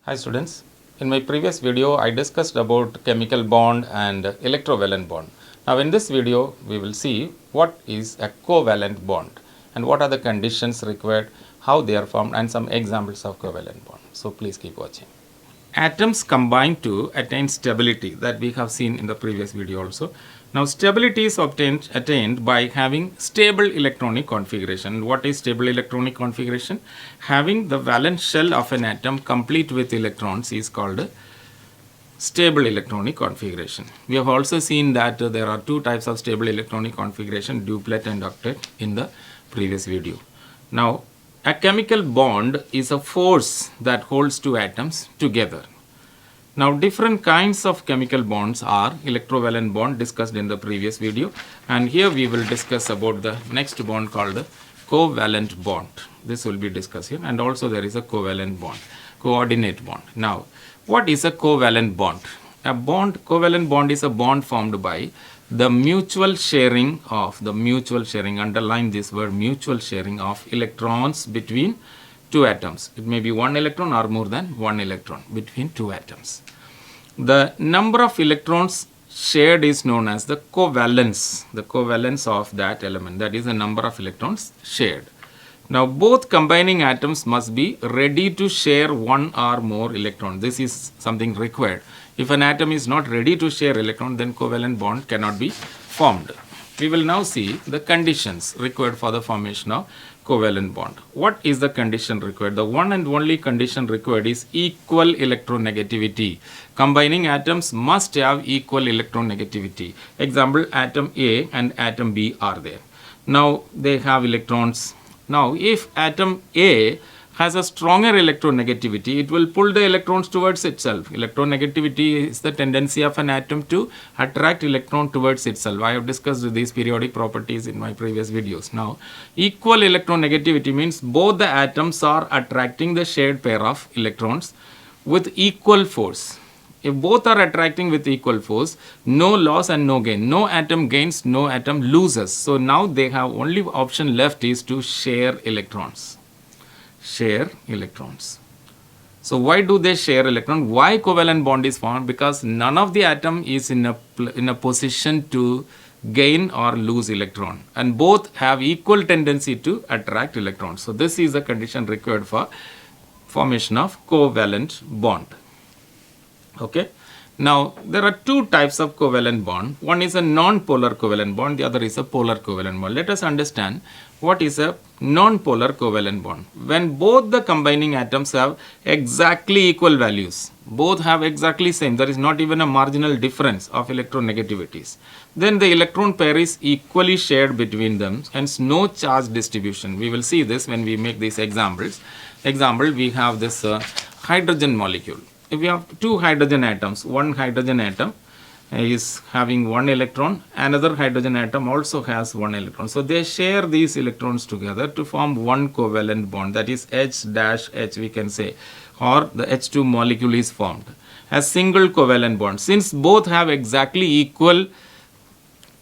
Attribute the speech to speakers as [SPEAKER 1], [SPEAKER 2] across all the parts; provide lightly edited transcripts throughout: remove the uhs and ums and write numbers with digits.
[SPEAKER 1] Hi students, in my previous video I discussed about chemical bond and electrovalent bond. Now in this video we will see what is a covalent bond and what are the conditions required, how they are formed and some examples of covalent bond. So please keep watching. Atoms combine to attain stability that we have seen in the previous video also. Now stability is attained by having stable electronic configuration. What is stable electronic configuration? Having the valence shell of an atom complete with electrons is called stable electronic configuration. We have also seen that there are two types of stable electronic configuration, duplet and octet, in the previous video. Now a chemical bond is a force that holds two atoms together. Now different kinds of chemical bonds are electrovalent bond discussed in the previous video, and here we will discuss about the next bond called the covalent bond. This will be discussed here, and also there is a covalent bond, coordinate bond. Now what is a covalent bond? Covalent bond is a bond formed by the mutual sharing, underline this word, mutual sharing of electrons between two atoms. It may be one electron or more than one electron between two atoms. The number of electrons shared is known as the covalence of that element, that is the number of electrons shared. Now both combining atoms must be ready to share one or more electrons. This is something required. If an atom is not ready to share electron, then covalent bond cannot be formed. We will now see the conditions required for the formation of covalent bond. What is the condition required? The one and only condition required is equal electronegativity. Combining atoms must have equal electronegativity. Example, atom A and atom B are there. Now they have electrons. Now if atom A has a stronger electronegativity, it will pull the electrons towards itself. Electronegativity is the tendency of an atom to attract electron towards itself. I have discussed these periodic properties in my previous videos. Now equal electronegativity means both the atoms are attracting the shared pair of electrons with equal force. If both are attracting with equal force, no loss and no gain. No atom gains, no atom loses. So now they have only option left is to share electrons. So why do they share electron? Why covalent bond is formed? Because none of the atom is in a position to gain or lose electron, and both have equal tendency to attract electrons. So this is the condition required for formation of covalent bond. Okay. Now there are two types of covalent bond. One is a non-polar covalent bond, the other is a polar covalent bond. Let us understand what is a non-polar covalent bond. When both the combining atoms have exactly equal values, both have exactly same, there is not even a marginal difference of electronegativities, then the electron pair is equally shared between them, hence no charge distribution. We will see this when we make these examples. Example, we have this hydrogen molecule. If we have two hydrogen atoms, one hydrogen atom is having one electron, another hydrogen atom also has one electron. So they share these electrons together to form one covalent bond, that is H-H we can say, or the H2 molecule is formed as single covalent bond. Since both have exactly equal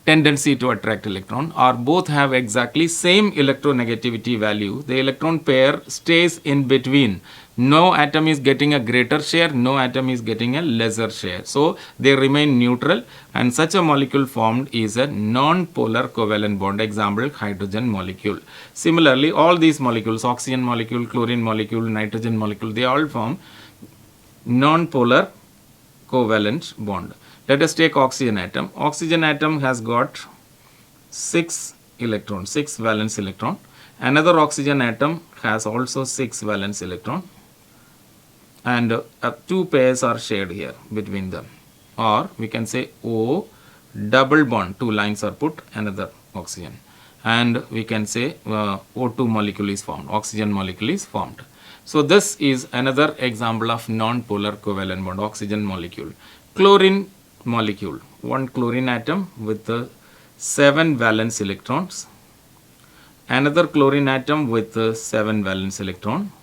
[SPEAKER 1] tendency to attract electron, or both have exactly same electronegativity value, the electron pair stays in between. No atom is getting a greater share, no atom is getting a lesser share. So they remain neutral, and such a molecule formed is a non-polar covalent bond. Example, hydrogen molecule. Similarly, all these molecules, oxygen molecule, chlorine molecule, nitrogen molecule, they all form non-polar covalent bond. Let us take oxygen atom. Oxygen atom has got 6 electrons, 6 valence electron. Another oxygen atom has also 6 valence electron, and two pairs are shared here between them, or we can say O double bond, two lines are put, another oxygen, and we can say O2 molecule is formed, oxygen molecule is formed. So this is another example of non-polar covalent bond, oxygen molecule. Chlorine molecule, one chlorine atom with 7 valence electrons, another chlorine atom with 7 valence electron.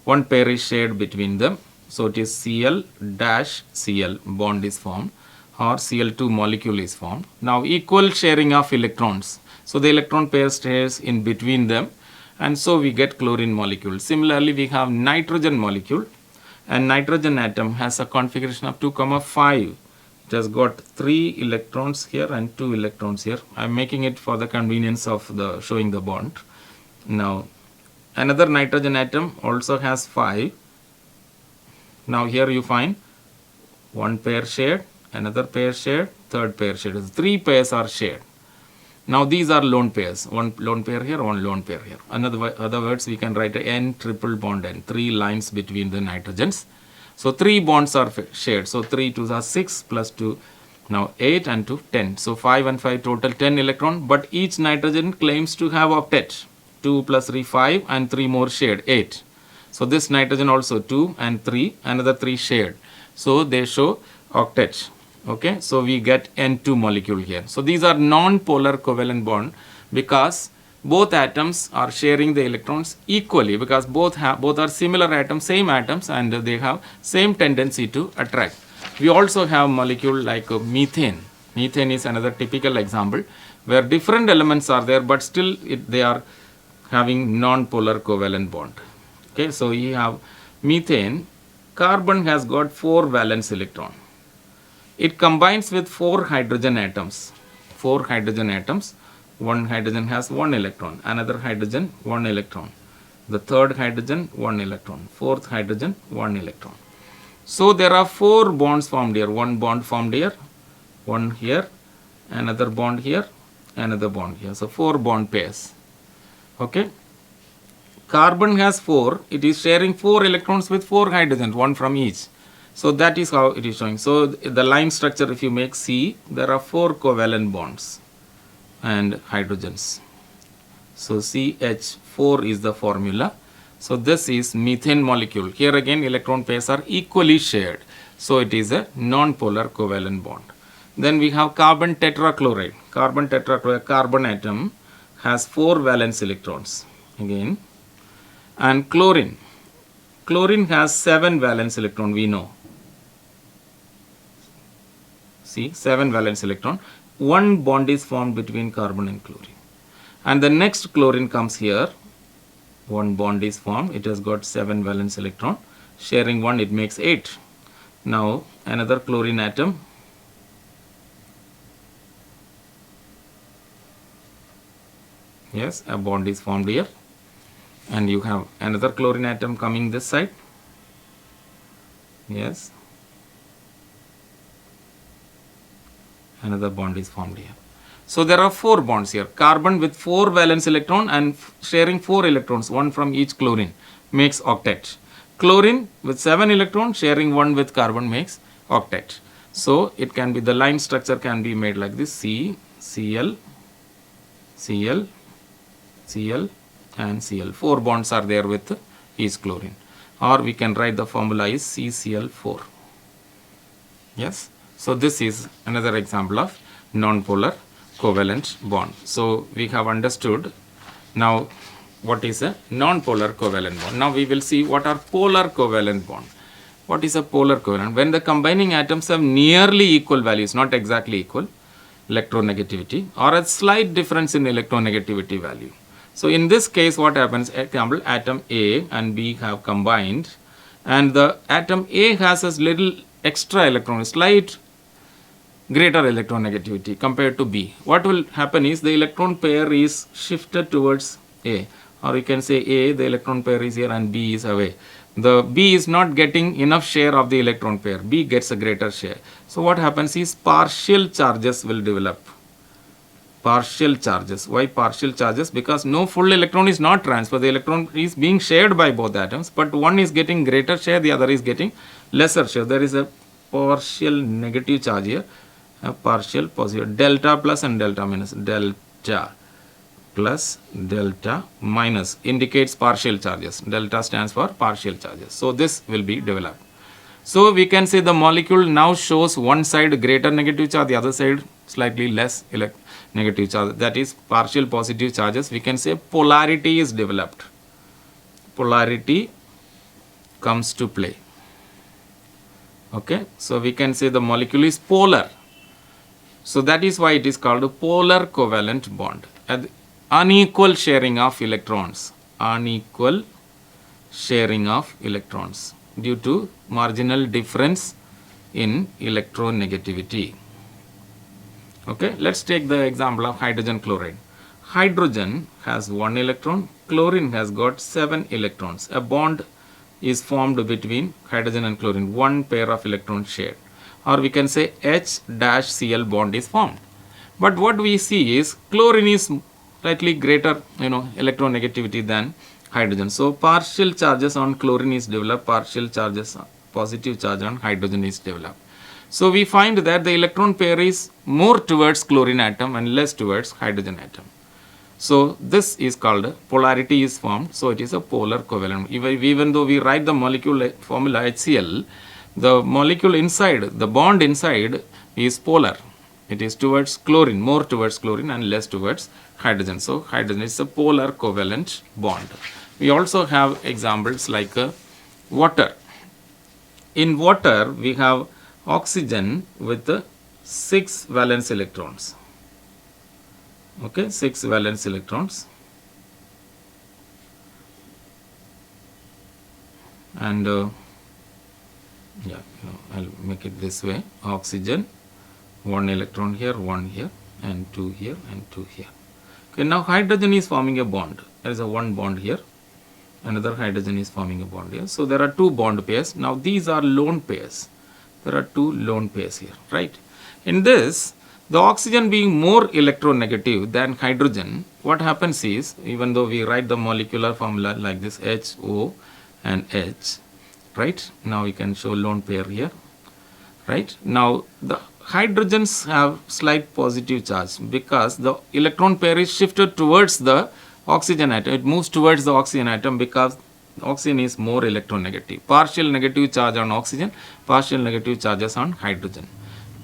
[SPEAKER 1] One pair is shared between them, so it is Cl-Cl bond is formed, or Cl2 molecule is formed. Now equal sharing of electrons, so the electron pair stays in between them, and so we get chlorine molecule. Similarly, we have nitrogen molecule. And nitrogen atom has a configuration of 2, 5. It has got 3 electrons here and 2 electrons here. I am making it for the convenience of the showing the bond. Now another nitrogen atom also has 5. Now here you find one pair shared, another pair shared, third pair shared. 3 pairs are shared. Now these are lone pairs. One lone pair here, one lone pair here. Other words, we can write a N triple bond N, 3 lines between the nitrogens. So 3 bonds are shared. So 3 2s are 6 plus 2, now 8 and 2 10. So 5 and 5 total 10 electron, but each nitrogen claims to have octet. 2 plus 3 5 and 3 more shared 8. So this nitrogen also 2 and 3, another 3 shared. So they show octet. Okay, so we get N2 molecule here. So these are non-polar covalent bond because both atoms are sharing the electrons equally, because both are similar atoms, same atoms, and they have same tendency to attract. We also have molecule like methane. Methane is another typical example where different elements are there, but still they are having non-polar covalent bond. Okay, so we have methane. Carbon has got 4 valence electron. It combines with 4 hydrogen atoms. 4 hydrogen atoms. One hydrogen has 1 electron. Another hydrogen 1 electron. The third hydrogen 1 electron. Fourth hydrogen 1 electron. So there are 4 bonds formed here. One bond formed here. One here. Another bond here. Another bond here. So 4 bond pairs. Okay. Carbon has 4. It is sharing 4 electrons with 4 hydrogens. One from each. So that is how it is showing. So the line structure, if you make C, there are 4 covalent bonds and hydrogens. So CH4 is the formula. So this is methane molecule. Here again electron pairs are equally shared. So it is a non-polar covalent bond. Then we have carbon tetrachloride. Carbon tetrachloride, carbon atom has 4 valence electrons again. And chlorine. Chlorine has 7 valence electron, we know. See, 7 valence electron. One bond is formed between carbon and chlorine. And the next chlorine comes here. One bond is formed. It has got 7 valence electron. Sharing 1, it makes 8. Now, another chlorine atom. Yes, a bond is formed here. And you have another chlorine atom coming this side. Yes. Another bond is formed here. So there are 4 bonds here. Carbon with 4 valence electron and sharing 4 electrons, one from each chlorine, makes octet. Chlorine with 7 electrons sharing 1 with carbon makes octet. So it can be, the line structure can be made like this: C, Cl, Cl, Cl and Cl. 4 bonds are there with each chlorine. Or we can write the formula is CCl4. Yes. So this is another example of non-polar covalent bond. So we have understood now what is a non-polar covalent bond. Now we will see what are polar covalent bond. What is a polar covalent? When the combining atoms have nearly equal values, not exactly equal, electronegativity, or a slight difference in electronegativity value. So in this case, what happens? Example, atom A and B have combined, and the atom A has a little extra electron, slight greater electronegativity compared to B. What will happen is the electron pair is shifted towards A, or you can say A, the electron pair is here and B is away. The B is not getting enough share of the electron pair. B gets a greater share. So what happens is partial charges will develop. Partial charges. Why partial charges? Because no full electron is not transferred. The electron is being shared by both atoms, but one is getting greater share, the other is getting lesser share. There is a partial negative charge here, a partial positive. Delta plus and delta minus. Delta plus, delta minus indicates partial charges. Delta stands for partial charges. So this will be developed. So we can say the molecule now shows one side greater negative charge, the other side slightly less negative charge. That is partial positive charges. We can say polarity is developed. Polarity comes to play. Okay. So we can say the molecule is polar. So that is why it is called a polar covalent bond. And unequal sharing of electrons. Unequal sharing of electrons. due to marginal difference in electronegativity. Okay, let's take the example of hydrogen chloride. Hydrogen has 1 electron, chlorine has got 7 electrons. A bond is formed between hydrogen and chlorine, one pair of electrons shared. Or we can say H-Cl bond is formed. But what we see is chlorine is slightly greater, electronegativity than hydrogen. So partial charges on chlorine is developed, partial charges, positive charge on hydrogen is developed. So we find that the electron pair is more towards chlorine atom and less towards hydrogen atom. So this is called polarity is formed. So it is a polar covalent. Even though we write the molecule formula HCl, the molecule inside, the bond inside is polar. It is towards chlorine, more towards chlorine and less towards hydrogen. So hydrogen is a polar covalent bond. We also have examples like water. In water, we have oxygen with 6 valence electrons. Okay, 6 valence electrons. And I'll make it this way. Oxygen, 1 electron here, 1 here, and 2 here, and 2 here. Okay, now hydrogen is forming a bond. There is a 1 bond here. Another hydrogen is forming a bond here. So there are 2 bond pairs. Now these are lone pairs. There are 2 lone pairs here, right? In this, the oxygen being more electronegative than hydrogen, what happens is, even though we write the molecular formula like this, HO and H, right? Now we can show lone pair here, right? Now the hydrogens have slight positive charge because the electron pair is shifted towards the oxygen atom. It moves towards the oxygen atom because oxygen is more electronegative. Partial negative charge on oxygen, partial negative charges on hydrogen.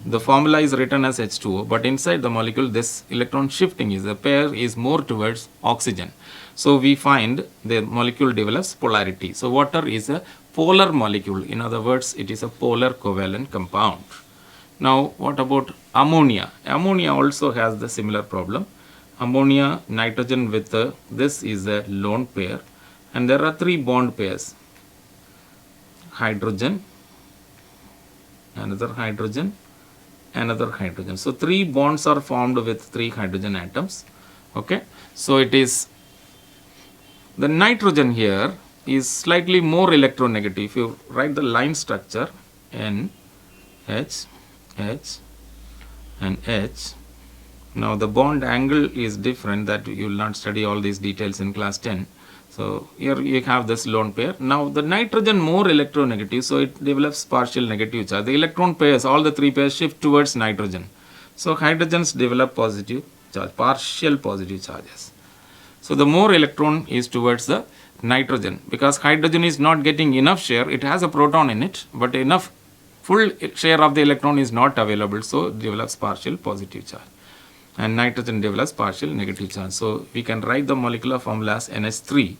[SPEAKER 1] The formula is written as H2O, but inside the molecule this electron shifting is, the pair is more towards oxygen. So we find the molecule develops polarity. So water is a polar molecule. In other words, it is a polar covalent compound. Now what about ammonia? Ammonia also has the similar problem. Ammonia, nitrogen with this is a lone pair. And there are 3 bond pairs, hydrogen, another hydrogen, another hydrogen. So 3 bonds are formed with 3 hydrogen atoms. Okay, so it is, the nitrogen here is slightly more electronegative. If you write the line structure, N, H, H, and H. Now the bond angle is different, that you will not study all these details in class 10. So here you have this lone pair. Now the nitrogen more electronegative, so it develops partial negative charge. The electron pairs, all the 3 pairs shift towards nitrogen. So hydrogens develop positive charge, partial positive charges. So the more electron is towards the nitrogen because hydrogen is not getting enough share. It has a proton in it, but enough full share of the electron is not available. So it develops partial positive charge. And nitrogen develops partial negative charge. So we can write the molecular formula as NH3,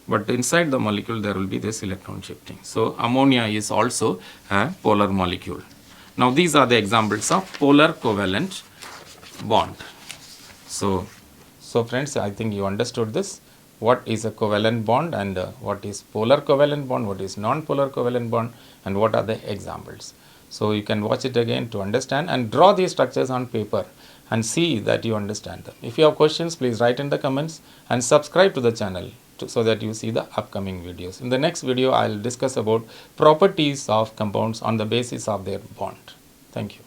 [SPEAKER 1] but inside the molecule there will be this electron shifting. So ammonia is also a polar molecule. Now these are the examples of polar covalent bond. So friends, I think you understood this. What is a covalent bond and what is polar covalent bond, what is non-polar covalent bond, and what are the examples. So you can watch it again to understand and draw these structures on paper and see that you understand them. If you have questions, please write in the comments and subscribe to the channel so that you see the upcoming videos. In the next video, I will discuss about properties of compounds on the basis of their bond. Thank you.